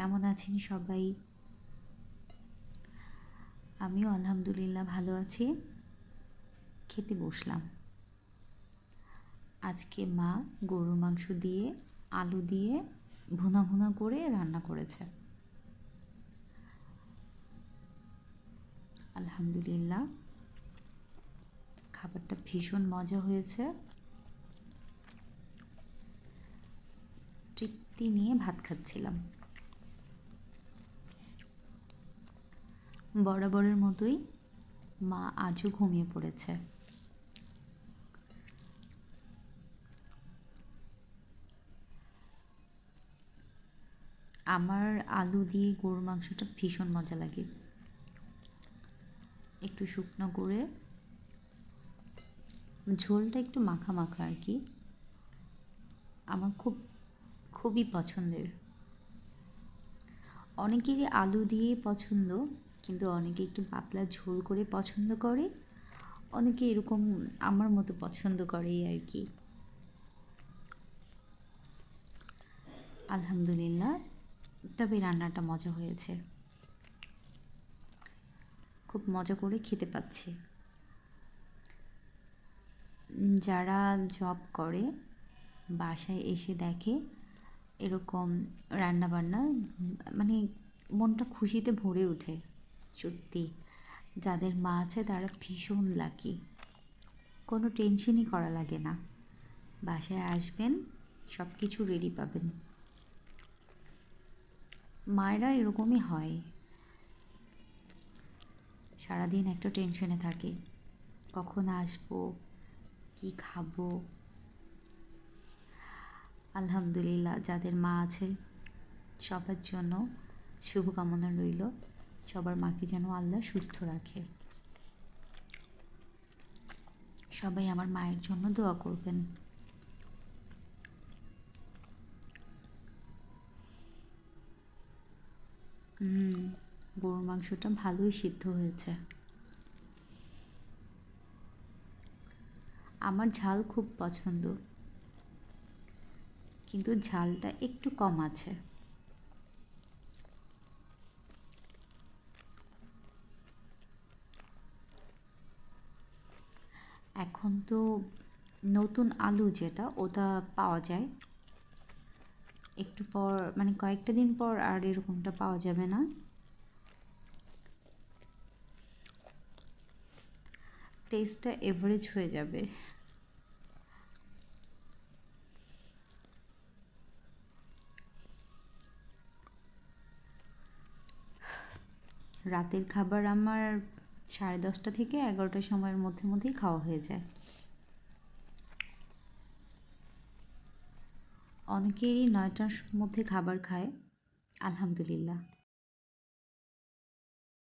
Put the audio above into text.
কেমন আছেন সবাই? আমিও আলহামদুলিল্লাহ ভালো আছি। খেতে বসলাম। আজকে মা গরুর মাংস দিয়ে আলু দিয়ে ভুনা ভুনা করে রান্না করেছে। আলহামদুলিল্লাহ খাবারটা ভীষণ মজা হয়েছে। তৃপ্তি নিয়ে ভাত খাচ্ছিলাম। বরাবরের মতোই মা আজও ঘুমিয়ে পড়েছে। আমার আলু দিয়ে গরুর মাংসটা ভীষণ মজা লাগে। একটু শুকনো করে ঝোলটা একটু মাখা মাখা আর কি, আমার খুবই পছন্দের। অনেকেরই আলু দিয়ে পছন্দ, কিন্তু অনেকে একটু পাতলা ঝোল করে পছন্দ করে, অনেকে এরকম আমার মতো পছন্দ করে আর কি। আলহামদুলিল্লাহ, তবে রান্নাটা মজা হয়েছে। খুব মজা করে খেতে পাচ্ছি। যারা জব করে বাসায় এসে দেখে এরকম রান্নাবান্না, মানে মনটা খুশিতে ভরে ওঠে। সত্যি যাদের মা আছে তারা ভীষণ লাকি। কোনো টেনশনই করা লাগে না। বাসায় আসবেন, সব কিছু রেডি পাবেন। মায়েরা এরকমই হয়, সারাদিন একটা টেনশনে থাকে, কখন আসবো, কি খাবো। আলহামদুলিল্লাহ যাদের মা আছে সবার জন্য শুভকামনা রইল। সবার মাকে যেন আল্লাহ সুস্থ রাখে। সবাই আমার মায়ের জন্য দোয়া করবেন। গরুর মাংসটা ভালোই সিদ্ধ হয়েছে। আমার ঝাল খুব পছন্দ, কিন্তু ঝালটা একটু কম আছে। এখন তো নতুন আলু যেটা ওটা পাওয়া যায়, একটু পর মানে কয়েকটা দিন পর আর এরকমটা পাওয়া যাবে না। টেস্টটা এভারেজ হয়ে যাবে। রাতের খাবার আমার 10:30 থেকে 11টার সময়ের মধ্যেই খাওয়া হয়ে যায়। অনেকেরই 9টার মধ্যে খাবার খায়, আলহামদুলিল্লাহ।